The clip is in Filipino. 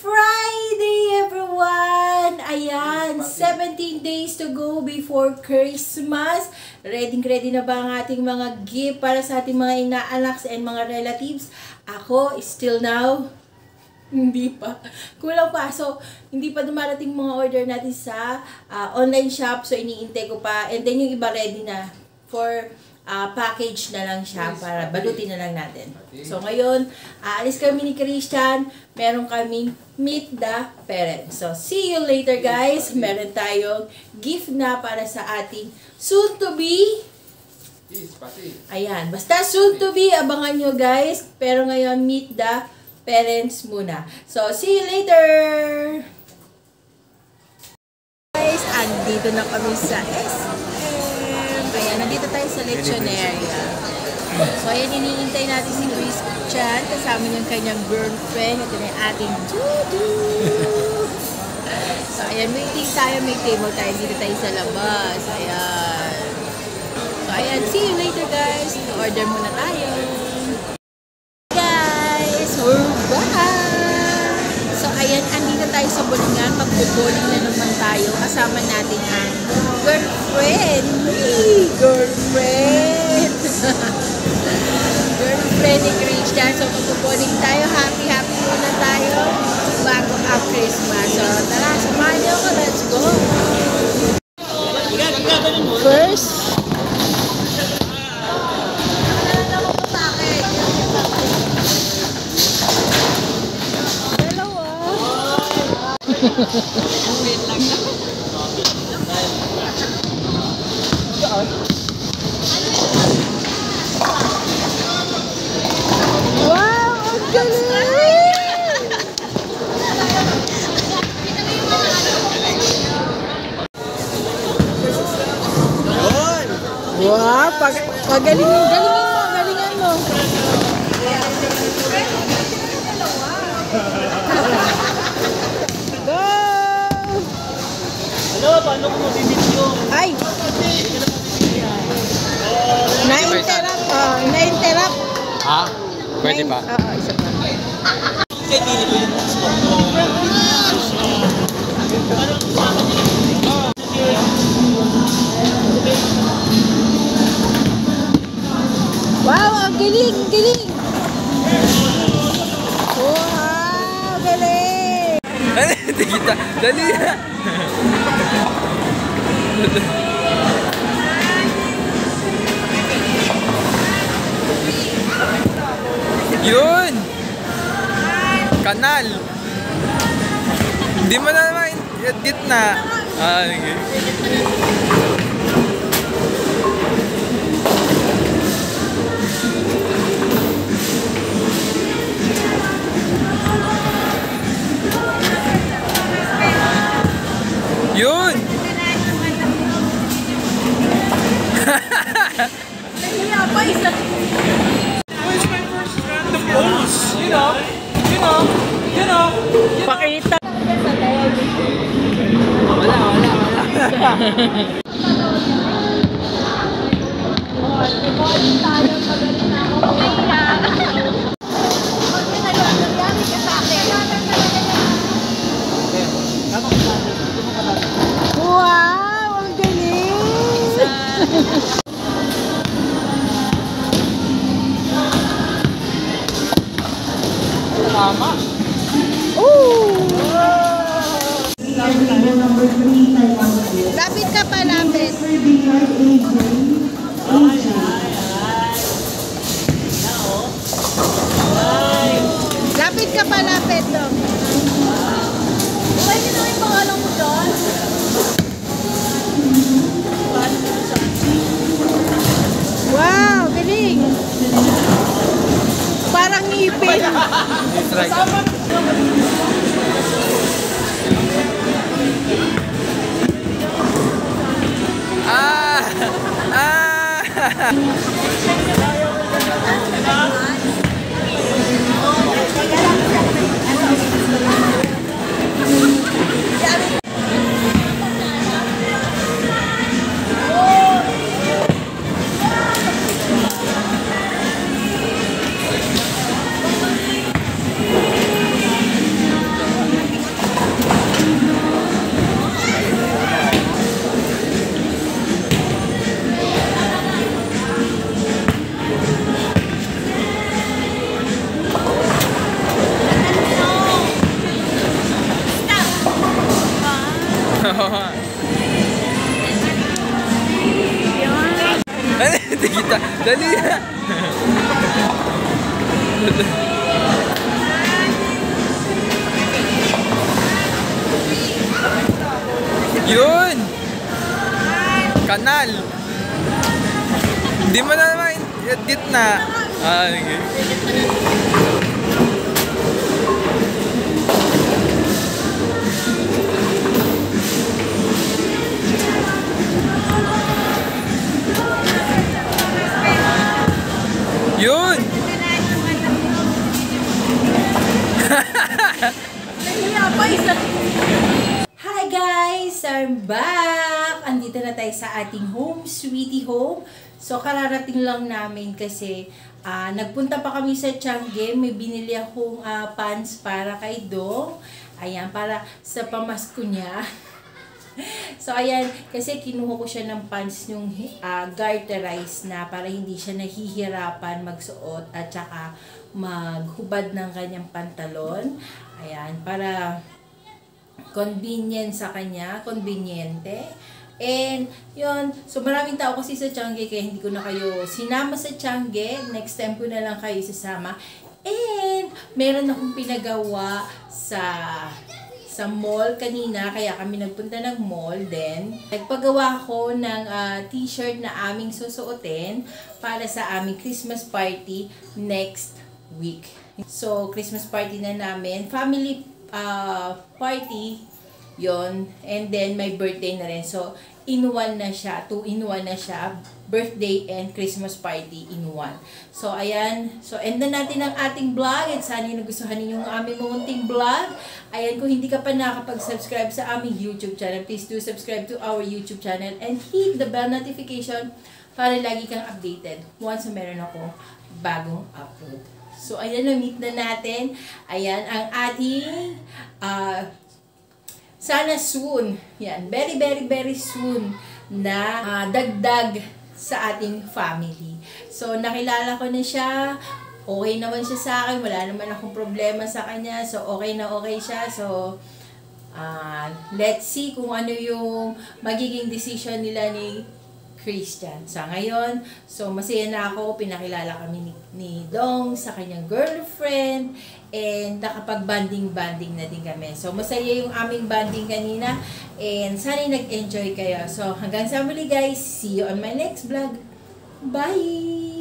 Friday, everyone! Ayan, 17 days to go before Christmas. Ready na ba ang ating mga gift para sa ating mga inaalaks and mga relatives? Ako, still now, hindi pa. Kulang pa. So, hindi pa dumarating mga order natin sa online shop. So, iniintay ko pa. And then, yung iba ready na for package na lang siya para balutin na lang natin. So, ngayon, aalis kami ni Christian. Meron kaming meet the parents. So, see you later, guys. Meron tayong gift na para sa ating soon-to-be. Ayan. Basta soon-to-be, abangan nyo, guys. Pero ngayon, meet the parents muna. So, see you later! Guys, andito na kami sa SM. Ayan, nandito tayo sa lectionary. So, ayan, iniintay natin si Christian. Kasama niyang kanyang girlfriend. Ito na yung ating Dudu. So, ayan, waiting tayo. May table tayo. Dito tayo sa labas. Ayan. So, ayan, see you later, guys. Order muna tayo. We're back! So, ayan, andito tayo sa Bolingan. Magpo-bowling na naman tayo. Kasama natin ang girlfriend. Girlfriend! Girlfriend ni Christian. So, magpo-bowling tayo. Happy muna tayo bago ang Christmas. So, tara, samahan niyo ako. Let's go! First, wait lang na. Wow, ang galing! Wow, galingan mo. Paano ko mabibidyo? Ay! Na-interrupt. Ha? Pwede pa? Oo, isa pa. Kaya dili ko yung spot. Wow, ang galing! Wow, galing! Hindi kita. Dali na! Yun! Kanal! Hindi mo na naman edit na. Okay. Yun! Where's my first random pose? You know. Pakita! Wala. Wow, ang galing! Tama. Lapit ka pa, lapit. Lapit ka pa, lapit. Pwede na yung pangalan mo doon? Wow, galing. Parang ngipin. Hindi kita. Dali na. Yun! Kanal! Hindi mo na naman edit na. Okay. Yun! Hi guys! I'm back! Andito na tayo sa ating home, sweetie home. So, kararating lang namin kasi nagpunta pa kami sa Changi. May binili akong pants para kay Dong. Ayan, para sa pamasko niya. So, ayan, kasi kinuha ko siya ng pants yung garterized na para hindi siya nahihirapan magsuot at saka maghubad ng kanyang pantalon. Ayan, para convenient sa kanya, conveniente. And, yun, so maraming tao kasi sa Changi kaya hindi ko na kayo sinama sa Changi. Next time ko na lang kayo sasama. And, meron akong pinagawa sa mall kanina, kaya kami nagpunta ng mall din. Nagpagawa ko ng t-shirt na aming susuotin para sa aming Christmas party next week. So, Christmas party na namin. Family party yon, and then may birthday na rin. So, in one na siya. 2 in 1 na siya. Birthday and Christmas party in one. So, ayan. So, end na natin ang ating vlog. At sana nagustuhan ninyo ang aming munting vlog. Ayan, kung hindi ka pa nakapag-subscribe sa aming YouTube channel, please do subscribe to our YouTube channel and hit the bell notification para lagi kang updated once na meron ako bagong upload. So, ayan, na-meet na natin. Ayan, ang ating sana soon, yan, very, very, very soon na dagdag sa ating family. So, nakilala ko na siya. Okay naman siya sa akin. Wala naman akong problema sa kanya. So, okay na okay siya. So, let's see kung ano yung magiging decision nila ni Christian. Sa ngayon, so masaya na ako. Pinakilala kami ni Dong sa kanyang girlfriend. And nakapag-banding-banding na din kami. So, masaya yung aming banding kanina. And sana nag-enjoy kayo. So, hanggang sa muli guys. See you on my next vlog. Bye!